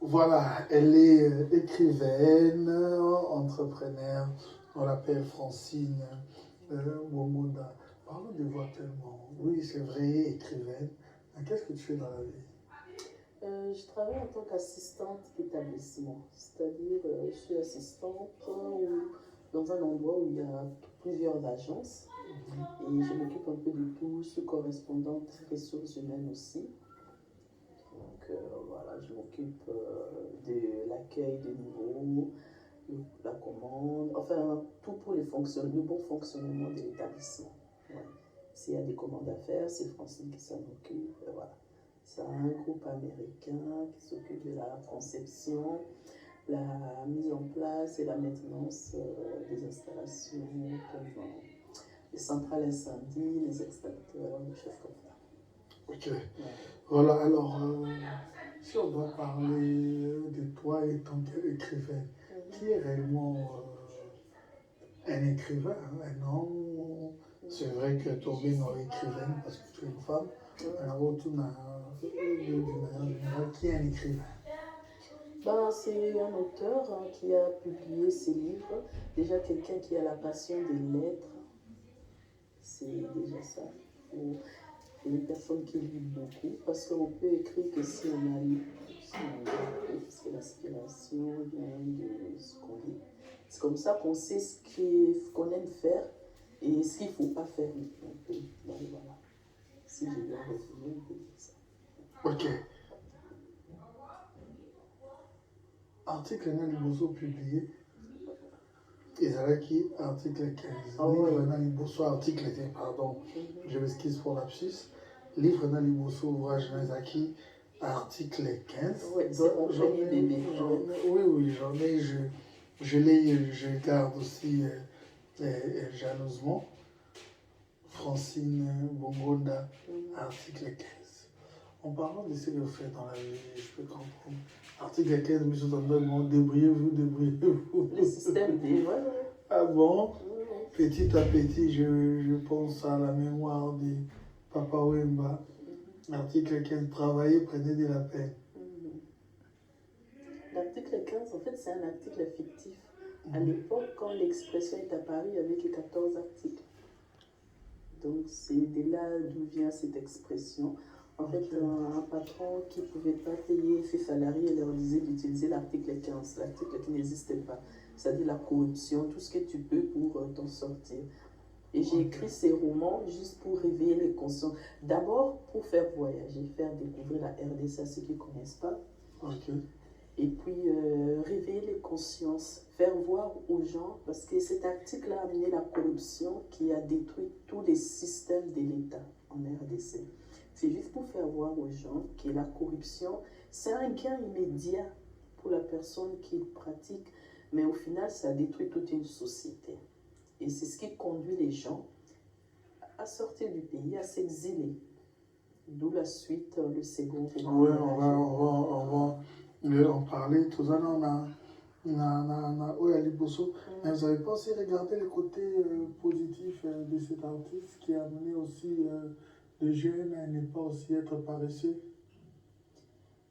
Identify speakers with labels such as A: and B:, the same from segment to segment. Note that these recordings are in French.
A: Voilà, elle est écrivaine, entrepreneur. On l'appelle Francine Womonda. Parlons de vous actuellement. Oui, c'est vrai, écrivaine. Mais qu'est-ce que tu fais dans la vie?
B: Je travaille en tant qu'assistante d'établissement, c'est-à-dire je suis assistante dans un endroit où il y a plusieurs agences et je m'occupe un peu de tout, je suis correspondante ressources humaines aussi. Donc voilà, je m'occupe de l'accueil des nouveaux, la commande, enfin tout pour le bon fonctionnement de l'établissement. Ouais. S'il y a des commandes à faire, c'est Francine qui s'en occupe. Voilà. C'est un groupe américain qui s'occupe de la conception, la mise en place et la maintenance des installations comme les centrales incendie, les extincteurs, des choses comme ça.
A: Ok.
B: Ouais.
A: Voilà, alors, si on doit parler de toi et tant qu'écrivaine, qui est réellement un écrivain, un homme? C'est vrai que tu es une écrivaine parce que tu es une femme. Alors, d'une manière générale, qui est un écrivain?
B: Ben, c'est un auteur qui a publié ses livres, déjà quelqu'un qui a la passion des lettres, c'est déjà ça. Et les personnes qui lisent beaucoup, parce qu'on peut écrire que si on a lu, si on a écrit, parce que l'inspiration vient de ce qu'on lit. C'est comme ça qu'on sait qu'on aime faire et ce qu'il ne faut pas faire. On peut, ben, voilà. Si je dois résumer, on peut dire ça.
A: Ok. Article Naliboso publié. Ezalaki article 15.
B: Oh,
A: livre
B: ouais.
A: Naliboso article 15, pardon. Je m'excuse pour lapsus. Livre Naliboso ouvrage Nazaki article 15.
B: Oui, c'est mon premier bébé.
A: Oui, j'en ai. Je garde aussi jalousement. Francine Bongonda, article 15. En parlant de ce que vous faites dans la vie, je peux comprendre. Article 15, M. Tandon, débrouillez-vous.
B: Le système des... Ouais.
A: Ah bon? Petit à petit, je pense à la mémoire de Papa Wemba. Article 15, travaillez, prenez de la peine.
B: L'article 15, en fait, c'est un article fictif. À l'époque, quand l'expression est apparue, il n'y avait que 14 articles. Donc, c'est de là d'où vient cette expression. En fait, un patron qui ne pouvait pas payer ses salariés leur disait d'utiliser l'article 15, l'article qui n'existait pas. C'est-à-dire la corruption, tout ce que tu peux pour t'en sortir. Et j'ai écrit ces romans juste pour réveiller les consciences. D'abord, pour faire voyager, faire découvrir la RDC à ceux qui ne connaissent pas. Et puis, réveiller les consciences, faire voir aux gens, parce que cet article a amené la corruption qui a détruit tous les systèmes de l'État en RDC. C'est juste pour faire voir aux gens que la corruption, c'est un gain immédiat pour la personne qui le pratique, mais au final, ça détruit toute une société. Et c'est ce qui conduit les gens à sortir du pays, à s'exiler. D'où la suite, le second roman.
A: Oui, on va en parler. Tout ça, on a oui, Ali Bosso. Mais vous n'avez pas aussi regardé le côté positif de cet artiste qui a amené aussi les jeunes à ne pas aussi être paresseux?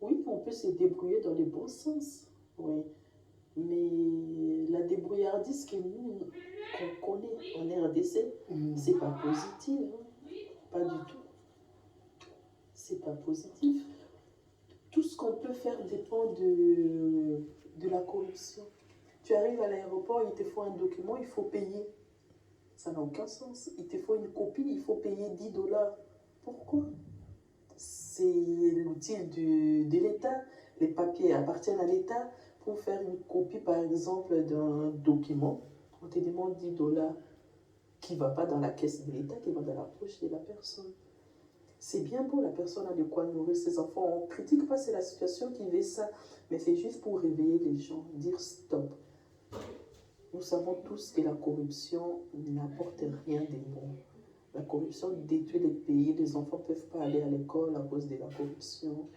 B: Oui, on peut se débrouiller dans les bons sens. Oui. Mais la débrouillardise que nous, qu'on connaît en RDC, c'est pas positif. Hein? Pas du tout. C'est pas positif. Tout ce qu'on peut faire dépend de la corruption. Tu arrives à l'aéroport, il te faut un document, il faut payer. Ça n'a aucun sens. Il te faut une copie, il faut payer 10 $. Pourquoi? C'est l'outil de l'État. Les papiers appartiennent à l'État. Pour faire une copie, par exemple, d'un document, on te demande 10 $ qui ne va pas dans la caisse de l'État, qui va dans la poche de la personne. C'est bien beau, la personne a de quoi nourrir ses enfants. On ne critique pas, c'est la situation qui veut ça. Mais c'est juste pour réveiller les gens, dire stop. Nous savons tous que la corruption n'apporte rien de bon. La corruption détruit les pays, les enfants ne peuvent pas aller à l'école à cause de la corruption.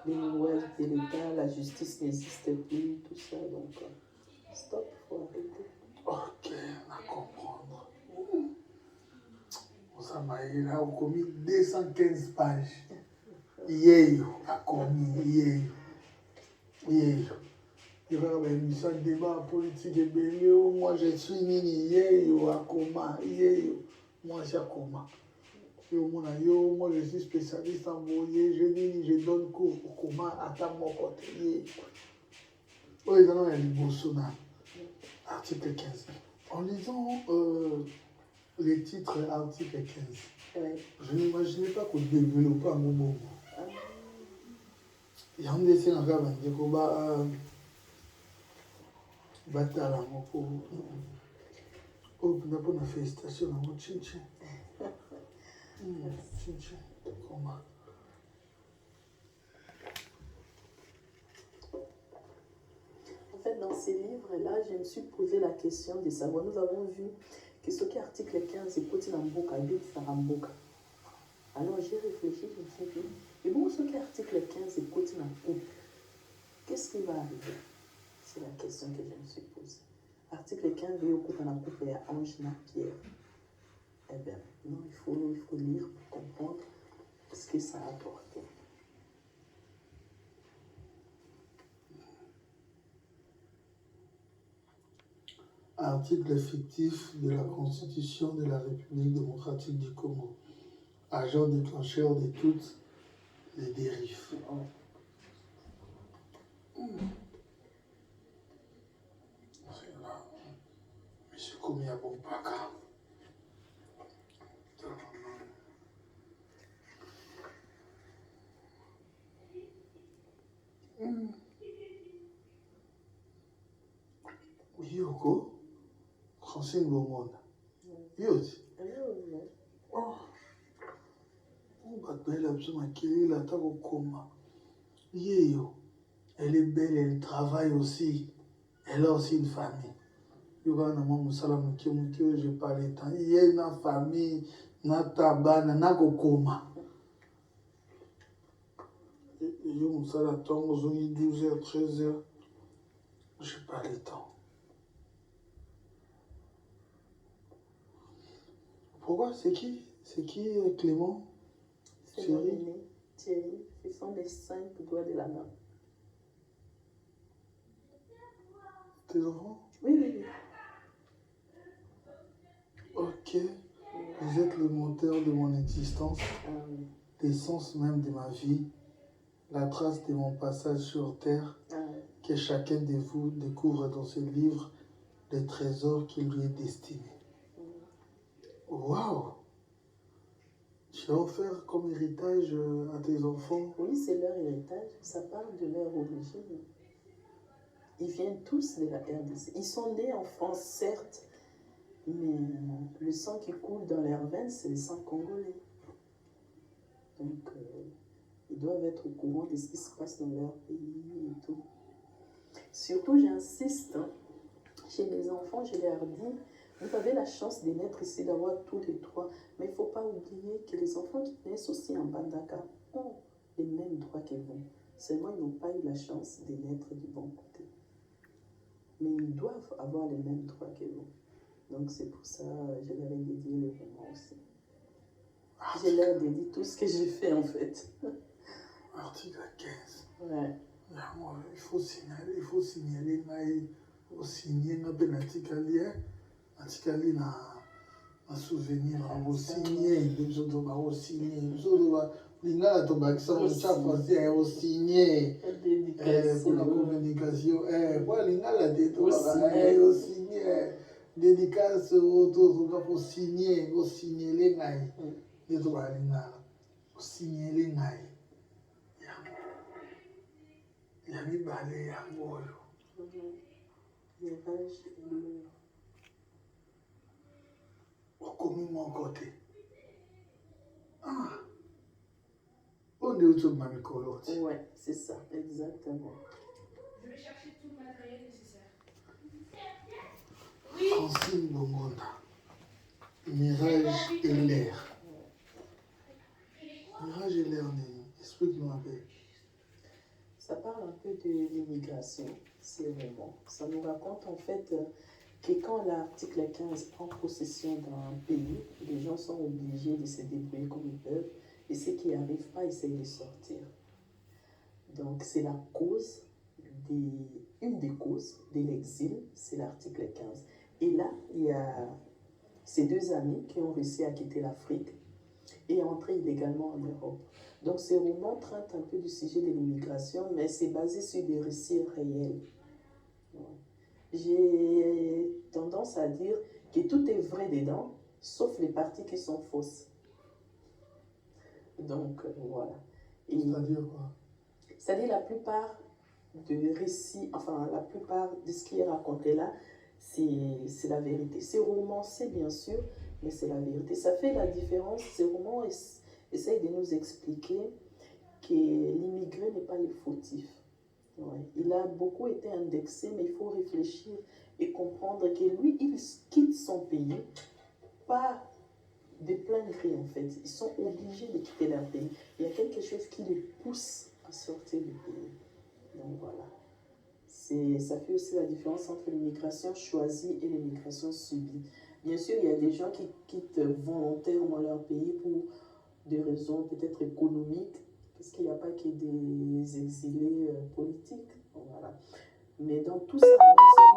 B: Les lois de l'État, la justice n'existe plus, tout ça. Donc, stop, il faut arrêter.
A: Ok, on va comprendre. Il a commis 215 pages. Hier, a commis hier. Il y aura une émission de débat politique et Bélio. Moi, je suis Nini Yeyo à Koma. Yeyo. Moi, je suis à Koma. Moi, je suis spécialiste en voyer. Je donne cours au Koma à ta mon côté. Oui, non, il y a le Bossona. Article 15. En lisant les titres article 15, je n'imaginais pas qu'on développait un moment. Il y a un dessin en gabin de Koba Batala pour une félicitation à mon Chinchin. Chinchin, comment?
B: En fait, dans ces livres-là, je me suis posé la question de savoir. Nous avons vu que ce qui est article 15, c'est côté Namboka, but Saramboka. Alors j'ai réfléchi, je me suis dit, et bon, ce qui est article 15, c'est côté Namboka. Qu'est-ce qui va arriver? C'est la question que je me suis posée. Article 15, il y a un couple à Ange Pierre. Eh bien, non, il faut lire pour comprendre ce que ça a apporté.
A: Article fictif de la Constitution de la République démocratique du Congo. Agent déclencheur de toutes les dérives. C'est là. Monsieur Komia Bompaka. Yoko, Francine Beaumonde. Yoti. Oh, elle est belle, elle travaille aussi. Elle a aussi une famille. Je parle tant. Il y a une famille, na tabana, na kokoma. Je me sala temps, 12h, 13h. Je parle tant. Pourquoi? C'est qui Clément?
B: C'est mon aîné, Thierry. Ce sont les 5 doigts de la main.
A: Tes enfants?
B: Oui.
A: Ok. Vous êtes le moteur de mon existence, l'essence même de ma vie, la trace de mon passage sur terre, que chacun de vous découvre dans ce livre les trésors qui lui est destiné. Waouh! Tu as offert comme héritage à tes enfants?
B: Oui, c'est leur héritage. Ça parle de leur origine. Ils viennent tous de la RDC. Ils sont nés en France, certes, mais le sang qui coule dans leurs veines, c'est le sang congolais. Donc, ils doivent être au courant de ce qui se passe dans leur pays et tout. Surtout, j'insiste, chez mes enfants, je leur dis, vous avez la chance de naître ici, d'avoir tous les 3, mais il ne faut pas oublier que les enfants qui naissent aussi en Bandaka ont les mêmes droits que vous. Seulement, ils n'ont pas eu la chance de naître du bon côté. Mais ils doivent avoir les mêmes droits que vous. Donc c'est pour ça que je leur ai dédié le roman aussi. Je leur dédie tout ce que j'ai fait en fait.
A: Article 15.
B: Ouais.
A: Il faut signaler, il faut signer notre article na souvenir, on signer, on signer, lingala tobakisa français, on signer pour la communication, pour lingala on signer, dédicace pour signer, on signer les ngai, les trois lingala, on signer les ngai. Yami balé yango oyo.
B: Mirage et l'heure.
A: Okomi mon côté. Ah. On est autour de ma micro-lotte.
B: Ouais, c'est ça, exactement.
C: Je vais chercher tout le matériel nécessaire.
A: Francine Bongonda. Mirage et l'air. Mirage et l'air, explique-nous un peu.
B: Ça parle un peu de l'immigration, c'est vraiment. Ça nous raconte en fait que quand l'article 15 prend possession d'un pays, les gens sont obligés de se débrouiller comme ils peuvent et ceux qui n'y arrivent pas essayent de sortir. Donc c'est la cause une des causes de l'exil, c'est l'article 15. Et là, il y a ces deux amis qui ont réussi à quitter l'Afrique et à entrer illégalement en Europe. Donc ce roman traite un peu du sujet de l'immigration, mais c'est basé sur des récits réels. J'ai tendance à dire que tout est vrai dedans, sauf les parties qui sont fausses. Donc voilà.
A: C'est-à-dire quoi?
B: C'est-à-dire la plupart des récits, enfin la plupart de ce qui est raconté là, c'est la vérité. C'est romancé bien sûr, mais c'est la vérité. Ça fait la différence. Ces romans essayent de nous expliquer que l'immigré n'est pas le fautif. Ouais. Il a beaucoup été indexé, mais il faut réfléchir et comprendre que lui, il quitte son pays, pas de plein gré en fait. Ils sont obligés de quitter leur pays. Il y a quelque chose qui les pousse à sortir du pays. Donc voilà. Ça fait aussi la différence entre l'immigration choisie et l'immigration subie. Bien sûr, il y a des gens qui quittent volontairement leur pays pour des raisons peut-être économiques, parce qu'il n'y a pas que des exilés politiques. Voilà. Mais dans tout ça, même ceux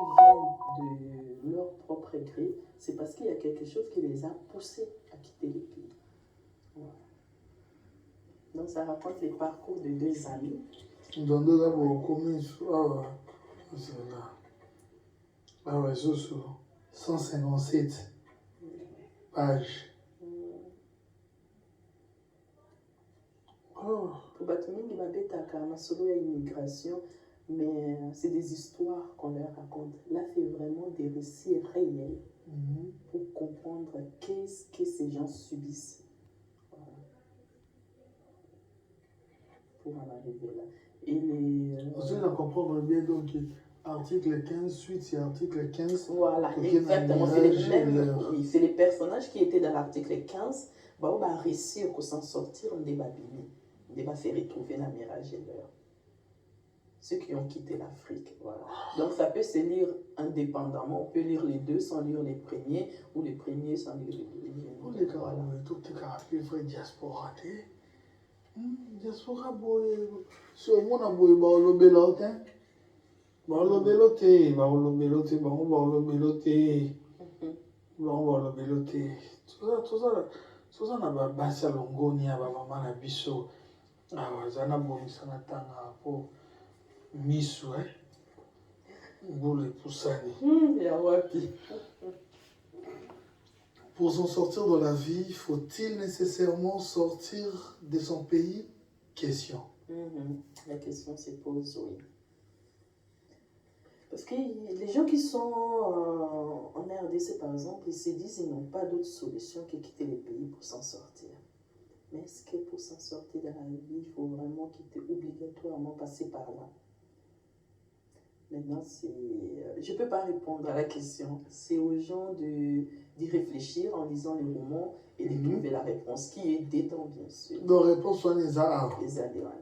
B: qui viennent de leur propre gré, c'est parce qu'il y a quelque chose qui les a poussés à quitter le pays. Voilà. Donc ça raconte les parcours de deux amis.
A: Dans deux ans, vous commencez c'est là. Ah ouais, c'est sur 157 pages. Oh.
B: Pour Batomingi Babetaka, Masolo et immigration, mais c'est des histoires qu'on leur raconte. Là, c'est vraiment des récits réels pour comprendre qu'est-ce que ces gens subissent. Voilà. Pour en arriver là. Et
A: Ensuite, on comprend bien donc article 15, suite c'est article 15.
B: Voilà, exactement. C'est les personnages qui étaient dans l'article 15. Bah, on va réussir à s'en sortir en débat béni. On va faire retrouver la mirage et l'heure. Ceux qui ont quitté l'Afrique, voilà. Donc ça peut se lire indépendamment. On peut lire les deux sans lire les premiers, ou les premiers sans lire les deuxièmes.
A: Pour les cas, tout est caractère vrai diaspora. Diaspora, si au monde a beau, le belote, le belote, tout ça, na ba basi ya longoni ya ba mama na biso. Ah, ça na bomisa na tanga po misu, boule poussani. Pour s'en sortir de la vie, faut-il nécessairement sortir de son pays? Question.
B: La question se pose, oui. Parce que les gens qui sont en RDC, par exemple, ils se disent qu'ils n'ont pas d'autre solution que quitter le pays pour s'en sortir. Mais est-ce que pour s'en sortir de la vie, il faut vraiment quitter, obligatoirement passer par là? Maintenant, je ne peux pas répondre à la question. C'est aux gens d'y réfléchir en lisant les romans et de trouver la réponse qui est dedans, bien sûr.
A: La réponse sont les arts.
B: Les années, voilà.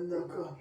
A: D'accord.